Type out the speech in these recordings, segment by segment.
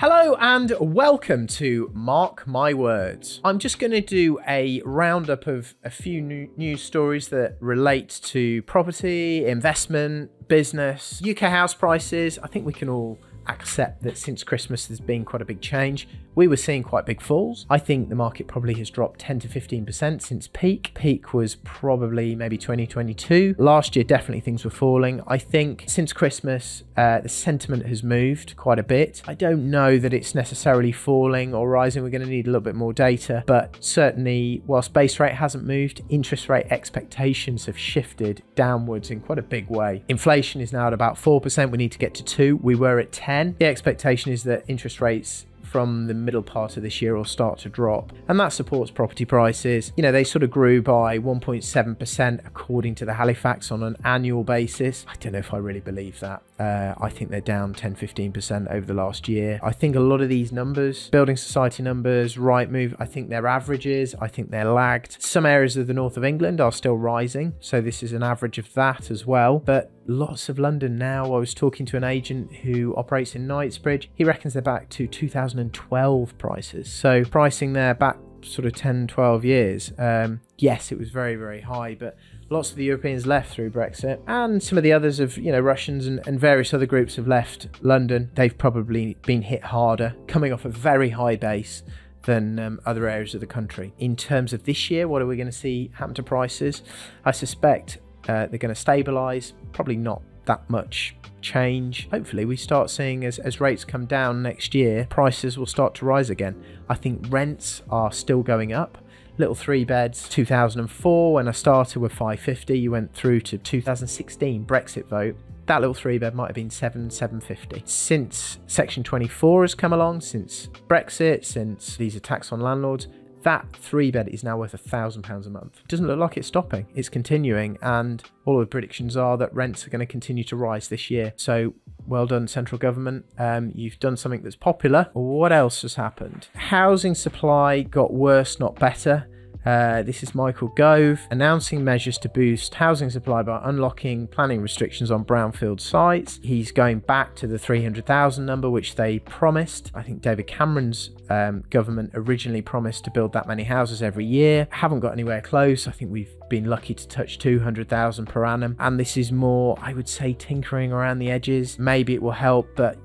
Hello and welcome to Mark My Words. I'm just going to do a roundup of a few news stories that relate to property, investment, business, UK house prices. I think we can all accept that since Christmas there's been quite a big change. We were seeing quite big falls. I think the market probably has dropped 10 to 15% since peak. Peak was probably maybe 2022. Last year, definitely things were falling. I think since Christmas, the sentiment has moved quite a bit. I don't know that it's necessarily falling or rising. We're going to need a little bit more data, but certainly whilst base rate hasn't moved, interest rate expectations have shifted downwards in quite a big way. Inflation is now at about 4%. We need to get to 2. We were at 10. The expectation is that interest rates from the middle part of this year will start to drop, and that supports property prices. You know, they sort of grew by 1.7% according to the Halifax on an annual basis. I don't know if I really believe that. I think they're down 10-15% over the last year. I think a lot of these numbers, building society numbers, Rightmove, I think they're averages. I think they're lagged. Some areas of the north of England are still rising, so this is an average of that as well. But lots of London now. I was talking to an agent who operates in Knightsbridge. He reckons they're back to 2012 prices. So pricing there back sort of 10-12 years. Yes, it was very, very high, but lots of the Europeans left through Brexit, and some of the others have, Russians and various other groups have left London. They've probably been hit harder, coming off a very high base than other areas of the country. In terms of this year, what are we going to see happen to prices? I suspect they're going to stabilise, probably not that much change. Hopefully we start seeing as rates come down next year, prices will start to rise again. I think rents are still going up. Little 3 beds, 2004 when I started were 550. You went through to 2016 Brexit vote. That little 3 bed might have been 750. Since Section 24 has come along, since Brexit, since these attacks on landlords, that 3 bed is now worth £1,000 a month. It doesn't look like it's stopping. It's continuing, and all of the predictions are that rents are going to continue to rise this year. So well done, central government. You've done something that's popular. What else has happened? Housing supply got worse, not better. This is Michael Gove announcing measures to boost housing supply by unlocking planning restrictions on brownfield sites. He's going back to the 300,000 number, which they promised. I think David Cameron's government originally promised to build that many houses every year. Haven't got anywhere close. I think we've been lucky to touch 200,000 per annum. And this is more, I would say, tinkering around the edges. Maybe it will help, but,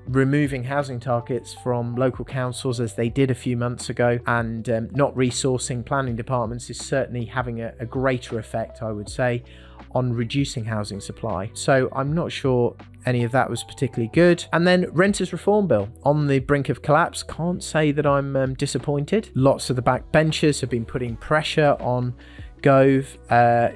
removing housing targets from local councils as they did a few months ago and not resourcing planning departments is certainly having a greater effect, I would say, on reducing housing supply. So I'm not sure any of that was particularly good. And then renters reform bill on the brink of collapse. Can't say that I'm disappointed. Lots of the backbenchers have been putting pressure on Gove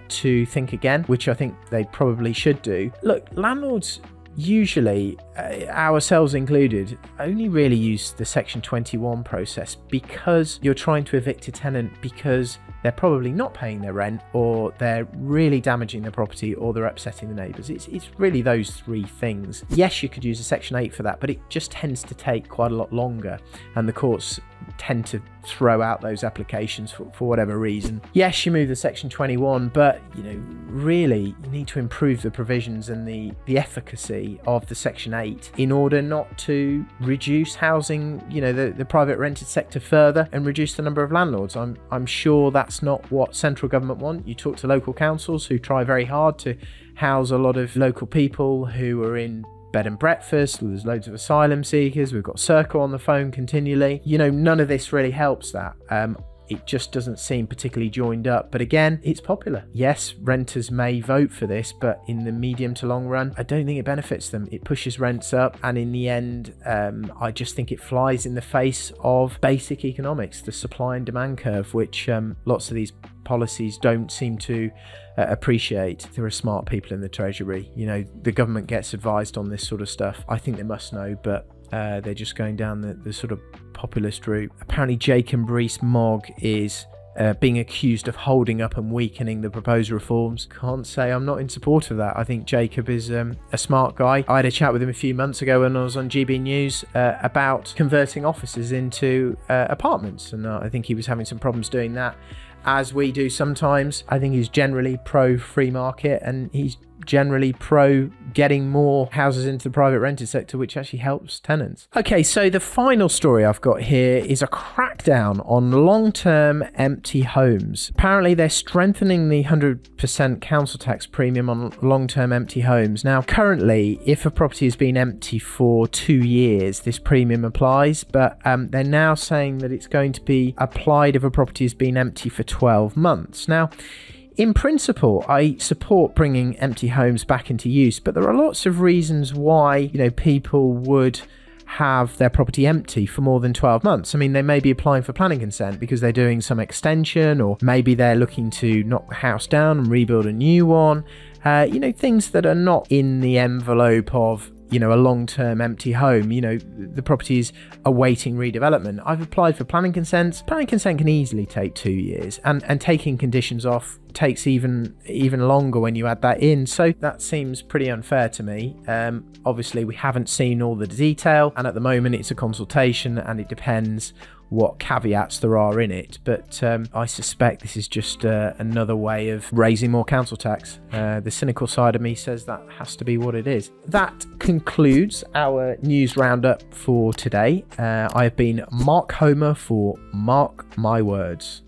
to think again, which I think they probably should do. Look, landlords usually, ourselves included, only really use the Section 21 process because you're trying to evict a tenant because they're probably not paying their rent, or they're really damaging their property, or they're upsetting the neighbours. It's really those 3 things. Yes, you could use a Section 8 for that, but it just tends to take quite a lot longer, and the courts tend to throw out those applications for whatever reason. Yes, you move the Section 21, but really you need to improve the provisions and the efficacy of the Section 8 in order not to reduce housing, the private rented sector further and reduce the number of landlords. I'm sure that's not what central government want. You talk to local councils who try very hard to house a lot of local people who are in bed and breakfast. There's loads of asylum seekers. We've got Circle on the phone continually. None of this really helps that. It just doesn't seem particularly joined up. But again, it's popular. Yes, renters may vote for this, but in the medium to long run, I don't think it benefits them. It pushes rents up, and in the end, I just think it flies in the face of basic economics, the supply and demand curve, which lots of these policies don't seem to appreciate. There are smart people in the Treasury. The government gets advised on this sort of stuff. I think they must know, but they're just going down the sort of populist route. Apparently Jacob Rees-Mogg is being accused of holding up and weakening the proposed reforms. Can't say I'm not in support of that. I think Jacob is a smart guy. I had a chat with him a few months ago when I was on GB News about converting offices into apartments, and I think he was having some problems doing that, as we do sometimes. I think he's generally pro free market, and he's generally pro getting more houses into the private rented sector, which actually helps tenants. Okay, so the final story I've got here is a crackdown on long-term empty homes. Apparently, they're strengthening the 100% council tax premium on long-term empty homes. Now, currently, if a property has been empty for 2 years, this premium applies, but they're now saying that it's going to be applied if a property has been empty for 12 months. Now, in principle, I support bringing empty homes back into use, but there are lots of reasons why, people would have their property empty for more than 12 months. I mean, they may be applying for planning consent because they're doing some extension, or maybe they're looking to knock the house down and rebuild a new one. Things that are not in the envelope of a long-term empty home. The property is awaiting redevelopment. I've applied for planning consents. Planning consent can easily take 2 years, and taking conditions off takes even longer when you add that in. So that seems pretty unfair to me. Obviously, we haven't seen all the detail, and at the moment it's a consultation, and it depends what caveats there are in it, but I suspect this is just another way of raising more council tax. The cynical side of me says that has to be what it is. That concludes our news roundup for today. I have been Mark Homer for Mark My Words.